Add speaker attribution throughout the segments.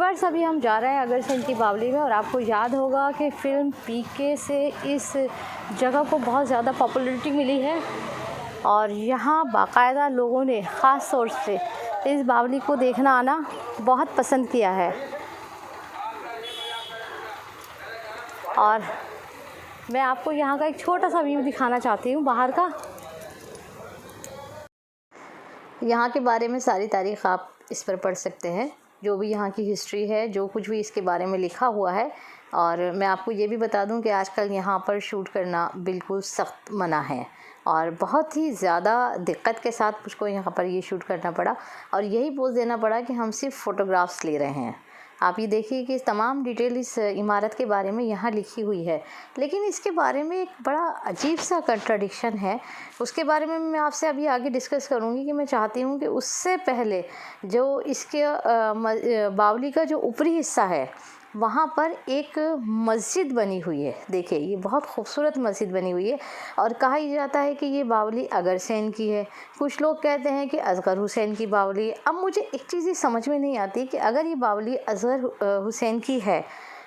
Speaker 1: Viewers, अभी हम जा रहे हैं अगरसेन की बावली में, और आपको याद होगा कि फ़िल्म पीके से इस जगह को बहुत ज़्यादा पॉपुलैरिटी मिली है और यहाँ बाकायदा लोगों ने ख़ास तौर से इस बावली को देखना आना बहुत पसंद किया है। और मैं आपको यहाँ का एक छोटा सा व्यू दिखाना चाहती हूँ बाहर का। यहाँ के बारे में सारी तारीख़ आप इस पर पढ़ सकते हैं, जो भी यहाँ की हिस्ट्री है, जो कुछ भी इसके बारे में लिखा हुआ है। और मैं आपको ये भी बता दूं कि आजकल यहाँ पर शूट करना बिल्कुल सख्त मना है और बहुत ही ज़्यादा दिक्कत के साथ मुझको यहाँ पर ये शूट करना पड़ा और यही पोज़ देना पड़ा कि हम सिर्फ फ़ोटोग्राफ्स ले रहे हैं। आप ये देखिए कि तमाम डिटेल इस इमारत के बारे में यहाँ लिखी हुई है, लेकिन इसके बारे में एक बड़ा अजीब सा कंट्राडिक्शन है। उसके बारे में मैं आपसे अभी आगे डिस्कस करूँगी कि मैं चाहती हूँ कि उससे पहले जो इसके बावली का जो ऊपरी हिस्सा है वहाँ पर एक मस्जिद बनी हुई है। देखिए, ये बहुत खूबसूरत मस्जिद बनी हुई है और कहा ही जाता है कि ये बावली अगरसेन की है। कुछ लोग कहते हैं कि असगर हुसैन की बावली। अब मुझे एक चीज़ ही समझ में नहीं आती कि अगर ये बावली असगर हुसैन की है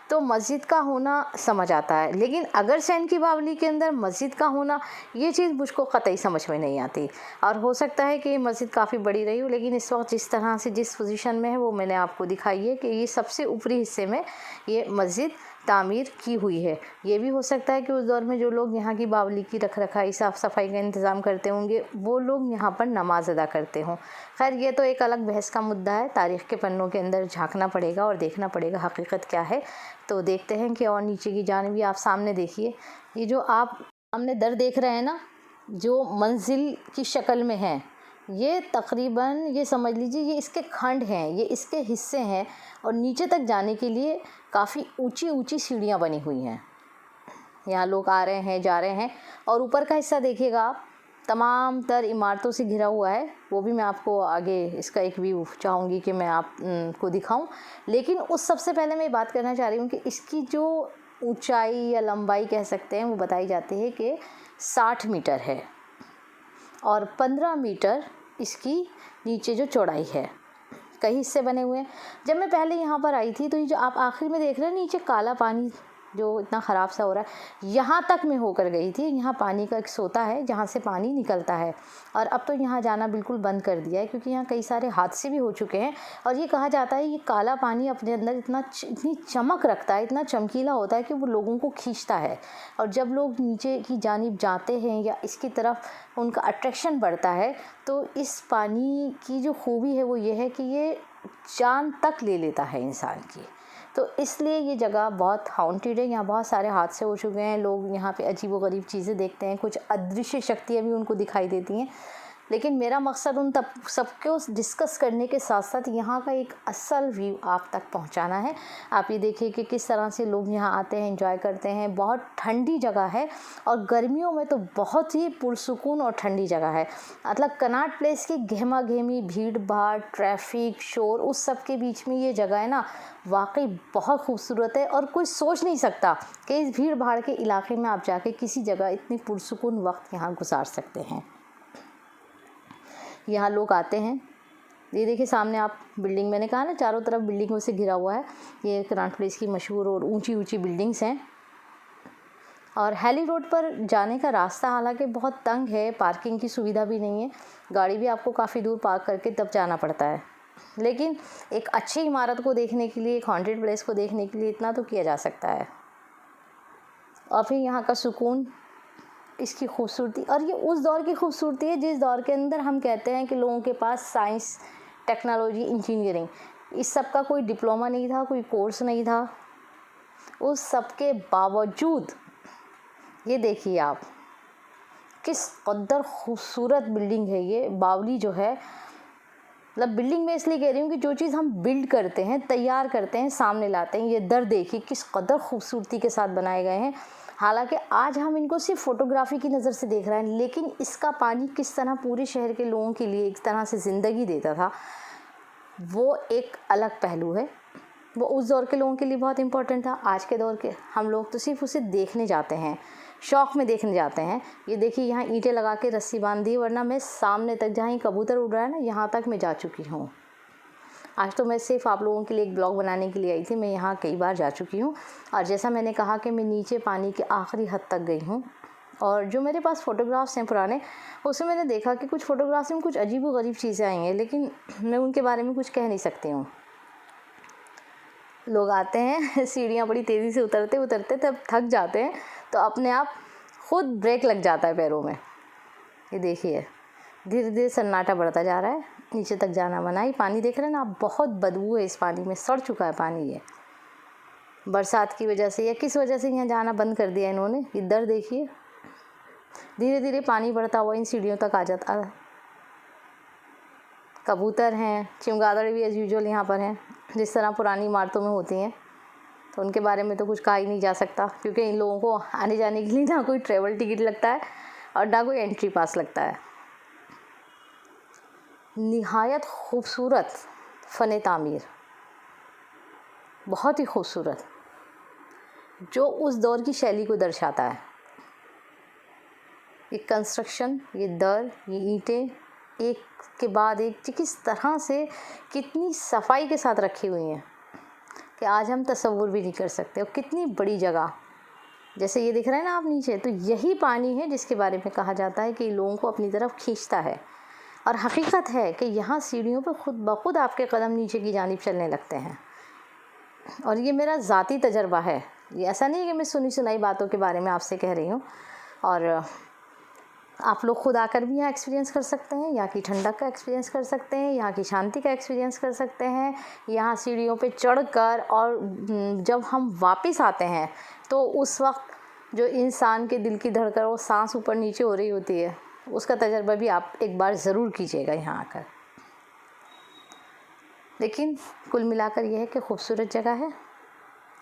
Speaker 1: तो मस्जिद का होना समझ आता है, लेकिन अगरसेन की बावली के अंदर मस्जिद का होना, ये चीज़ मुझको कतई समझ में नहीं आती। और हो सकता है कि ये मस्जिद काफ़ी बड़ी रही हो, लेकिन इस वक्त जिस तरह से जिस पोजीशन में है वो मैंने आपको दिखाई है कि ये सबसे ऊपरी हिस्से में ये मस्जिद तामीर की हुई है। ये भी हो सकता है कि उस दौर में जो लोग यहाँ की बावली की रख रखाई, साफ़ सफाई का इंतज़ाम करते होंगे, वो लोग यहाँ पर नमाज अदा करते हों। खैर, ये तो एक अलग बहस का मुद्दा है। तारीख़ के पन्नों के अंदर झांकना पड़ेगा और देखना पड़ेगा हकीकत क्या है। तो देखते हैं कि और नीचे की जानिब भी आप सामने देखिए, ये जो आप सामने दर देख रहे हैं ना, जो मंजिल की शक्ल में है, ये तकरीबन ये समझ लीजिए ये इसके खंड हैं, ये इसके हिस्से हैं और नीचे तक जाने के लिए काफ़ी ऊंची ऊंची सीढ़ियाँ बनी हुई हैं। यहाँ लोग आ रहे हैं, जा रहे हैं। और ऊपर का हिस्सा देखिएगा आप, तमाम तर इमारतों से घिरा हुआ है। वो भी मैं आपको आगे इसका एक व्यू चाहूँगी कि मैं आपको दिखाऊं, लेकिन उस सबसे पहले मैं बात करना चाह रही हूँ कि इसकी जो ऊंचाई या लंबाई कह सकते हैं वो बताई जाती है कि 60 मीटर है और 15 मीटर इसकी नीचे जो चौड़ाई है। कई हिस्से बने हुए हैं। जब मैं पहले यहाँ पर आई थी तो ये जो आप आखिर में देख रहे हैं नीचे काला पानी जो इतना ख़राब सा हो रहा है, यहाँ तक मैं होकर गई थी। यहाँ पानी का एक सोता है जहाँ से पानी निकलता है और अब तो यहाँ जाना बिल्कुल बंद कर दिया है क्योंकि यहाँ कई सारे हादसे भी हो चुके हैं। और ये कहा जाता है ये काला पानी अपने अंदर इतनी चमक रखता है, इतना चमकीला होता है कि वो लोगों को खींचता है और जब लोग नीचे की जानिब जाते हैं या इसकी तरफ उनका अट्रैक्शन बढ़ता है तो इस पानी की जो खूबी है वो ये है कि ये जान तक ले लेता है इंसान की। तो इसलिए ये जगह बहुत हाउंटेड है। यहाँ बहुत सारे हादसे हो चुके हैं। लोग यहाँ पे अजीबोगरीब चीज़ें देखते हैं, कुछ अदृश्य शक्तियाँ भी उनको दिखाई देती हैं। लेकिन मेरा मकसद उन तब सबको डिस्कस करने के साथ साथ यहाँ का एक असल व्यू आप तक पहुँचाना है। आप ये देखिए कि किस तरह से लोग यहाँ आते हैं, एंजॉय करते हैं। बहुत ठंडी जगह है और गर्मियों में तो बहुत ही पुरसुकून और ठंडी जगह है। मतलब कनॉट प्लेस की गहमा गहमी भीड़ भाड़, ट्रैफिक, शोर, उस सब के बीच में ये जगह है ना, वाकई बहुत खूबसूरत है। और कोई सोच नहीं सकता कि इस भीड़ भाड़ के इलाके में आप जाके किसी जगह इतनी पुरसुकून वक्त यहाँ गुजार सकते हैं। यहाँ लोग आते हैं। ये देखिए सामने आप बिल्डिंग, मैंने कहा ना चारों तरफ बिल्डिंगों से घिरा हुआ है। ये कनॉट प्लेस की मशहूर और ऊंची ऊंची बिल्डिंग्स हैं। और हैली रोड पर जाने का रास्ता हालांकि बहुत तंग है, पार्किंग की सुविधा भी नहीं है। गाड़ी भी आपको काफ़ी दूर पार्क करके तब जाना पड़ता है। लेकिन एक अच्छी इमारत को देखने के लिए, एक हॉन्टेड प्लेस को देखने के लिए इतना तो किया जा सकता है। और फिर यहाँ का सुकून, इसकी खूबसूरती, और ये उस दौर की खूबसूरती है जिस दौर के अंदर हम कहते हैं कि लोगों के पास साइंस, टेक्नोलॉजी, इंजीनियरिंग, इस सब का कोई डिप्लोमा नहीं था, कोई कोर्स नहीं था। उस सब के बावजूद ये देखिए आप किस कदर खूबसूरत बिल्डिंग है। ये बावली जो है, मतलब बिल्डिंग में इसलिए कह रही हूँ कि जो चीज़ हम बिल्ड करते हैं, तैयार करते हैं, सामने लाते हैं, ये दर देखिए किस कदर खूबसूरती के साथ बनाए गए हैं। हालांकि आज हम इनको सिर्फ फोटोग्राफी की नज़र से देख रहे हैं, लेकिन इसका पानी किस तरह पूरे शहर के लोगों के लिए एक तरह से ज़िंदगी देता था, वो एक अलग पहलू है। वो उस दौर के लोगों के लिए बहुत इम्पोर्टेंट था। आज के दौर के हम लोग तो सिर्फ उसे देखने जाते हैं, शौक़ में देखने जाते हैं। ये देखिए यहाँ ईंटें लगा के रस्सी बांध दी, वरना मैं सामने तक जहाँ कबूतर उड़ रहा है ना, यहाँ तक मैं जा चुकी हूँ। आज तो मैं सिर्फ आप लोगों के लिए एक ब्लॉग बनाने के लिए आई थी। मैं यहाँ कई बार जा चुकी हूँ और जैसा मैंने कहा कि मैं नीचे पानी के आखिरी हद तक गई हूँ और जो मेरे पास फ़ोटोग्राफ्स हैं पुराने, उसमें मैंने देखा कि कुछ फ़ोटोग्राफ्स में कुछ अजीब व गरीब चीज़ें आई हैं, लेकिन मैं उनके बारे में कुछ कह नहीं सकती हूँ। लोग आते हैं, सीढ़ियाँ बड़ी तेज़ी से उतरते उतरते तब थक जाते हैं तो अपने आप खुद ब्रेक लग जाता है पैरों में। ये देखिए धीरे धीरे सन्नाटा बढ़ता जा रहा है, नीचे तक जाना मना। ही पानी देख रहे हैं ना आप, बहुत बदबू है इस पानी में, सड़ चुका है पानी। ये बरसात की वजह से या किस वजह से यहाँ जाना बंद कर दिया इन्होंने। इधर देखिए धीरे धीरे पानी बढ़ता हुआ इन सीढ़ियों तक आ जाता है। कबूतर हैं, चमगादड़ भी एज़ यूजुअल यहाँ पर हैं, जिस तरह पुरानी इमारतों में होती हैं। तो उनके बारे में तो कुछ कहा ही नहीं जा सकता, क्योंकि इन लोगों को आने जाने के लिए ना कोई ट्रैवल टिकट लगता है और ना कोई एंट्री पास लगता है। निहायत खूबसूरत फ़न तामीर, बहुत ही खूबसूरत, जो उस दौर की शैली को दर्शाता है। ये कंस्ट्रक्शन, ये दर, ये ईंटें एक के बाद एक किस तरह से कितनी सफाई के साथ रखी हुई हैं कि आज हम तसव्वुर भी नहीं कर सकते। और कितनी बड़ी जगह, जैसे ये दिख रहा है ना आप नीचे, तो यही पानी है जिसके बारे में कहा जाता है कि लोगों को अपनी तरफ खींचता है। और हकीकत है कि यहाँ सीढ़ियों पर खुद ब खुद आपके कदम नीचे की जानिब चलने लगते हैं। और ये मेरा ज़ाती तजर्बा है, ये ऐसा नहीं है कि मैं सुनी सुनाई बातों के बारे में आपसे कह रही हूँ। और आप लोग खुद आकर भी यहाँ एक्सपीरियंस कर सकते हैं, यहाँ की ठंडक का एक्सपीरियंस कर सकते हैं, यहाँ की शांति का एक्सपीरियंस कर सकते हैं। यहाँ सीढ़ियों पे चढ़कर और जब हम वापस आते हैं तो उस वक्त जो इंसान के दिल की धड़कन, वो सांस ऊपर नीचे हो रही होती है, उसका तजर्बा भी आप एक बार ज़रूर कीजिएगा यहाँ आकर। लेकिन कुल मिलाकर यह है कि खूबसूरत जगह है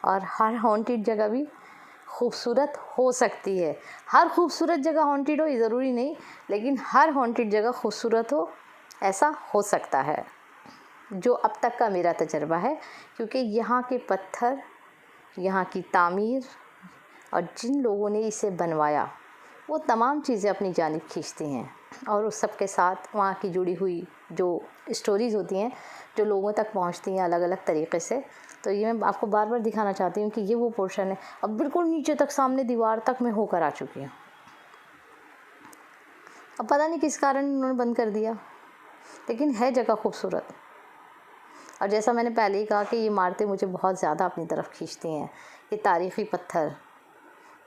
Speaker 1: और हर हॉन्टेड जगह भी खूबसूरत हो सकती है। हर खूबसूरत जगह हॉन्टेड हो ये ज़रूरी नहीं, लेकिन हर हॉन्टेड जगह खूबसूरत हो ऐसा हो सकता है, जो अब तक का मेरा तजर्बा है। क्योंकि यहाँ के पत्थर, यहाँ की तामीर और जिन लोगों ने इसे बनवाया, वो तमाम चीज़ें अपनी जानिब खींचती हैं। और उस सब के साथ वहाँ की जुड़ी हुई जो स्टोरीज़ होती हैं, जो लोगों तक पहुँचती हैं अलग अलग तरीक़े से। तो ये मैं आपको बार बार दिखाना चाहती हूँ कि ये वो पोर्शन है। अब बिल्कुल नीचे तक, सामने दीवार तक मैं होकर आ चुकी हूँ। अब पता नहीं किस कारण उन्होंने बंद कर दिया, लेकिन है जगह खूबसूरत। और जैसा मैंने पहले ही कहा कि ये इमारतें मुझे बहुत ज़्यादा अपनी तरफ खींचती हैं। ये तारीख़ी पत्थर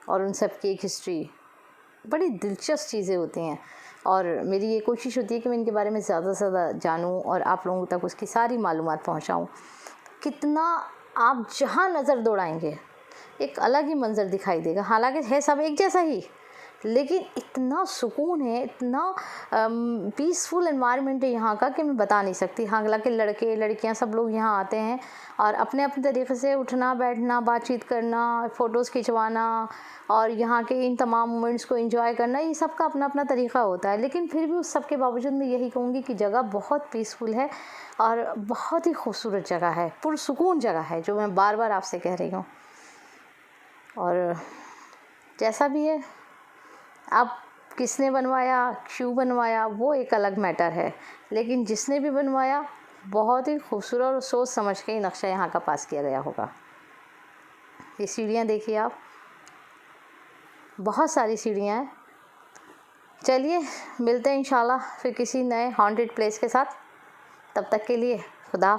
Speaker 1: और उन सब की एक हिस्ट्री, बड़ी दिलचस्प चीज़ें होती हैं। और मेरी ये कोशिश होती है कि मैं इनके बारे में ज़्यादा से ज़्यादा जानूँ और आप लोगों तक उसकी सारी मालूमात पहुँचाऊँ। कितना आप जहाँ नज़र दौड़ाएंगे एक अलग ही मंज़र दिखाई देगा। हालांकि है सब एक जैसा ही, लेकिन इतना सुकून है, इतना पीसफुल एनवायरनमेंट है यहाँ का कि मैं बता नहीं सकती। हालांकि लड़के लड़कियाँ सब लोग यहाँ आते हैं और अपने अपने तरीक़े से उठना बैठना, बातचीत करना, फ़ोटोज़ खिंचवाना और यहाँ के इन तमाम मोमेंट्स को एंजॉय करना, ये सब का अपना अपना तरीक़ा होता है। लेकिन फिर भी उस सब के बावजूद मैं यही कहूँगी कि जगह बहुत पीसफुल है और बहुत ही खूबसूरत जगह है, पुरसुकून जगह है, जो मैं बार बार आपसे कह रही हूँ। और जैसा भी है, अब किसने बनवाया, क्यों बनवाया, वो एक अलग मैटर है, लेकिन जिसने भी बनवाया बहुत ही खूबसूरत और सोच समझ के ही नक्शा यहाँ का पास किया गया होगा। ये सीढ़ियाँ देखिए आप, बहुत सारी सीढ़ियाँ हैं। चलिए मिलते हैं इंशाल्लाह फिर किसी नए हॉन्टेड प्लेस के साथ। तब तक के लिए खुदा।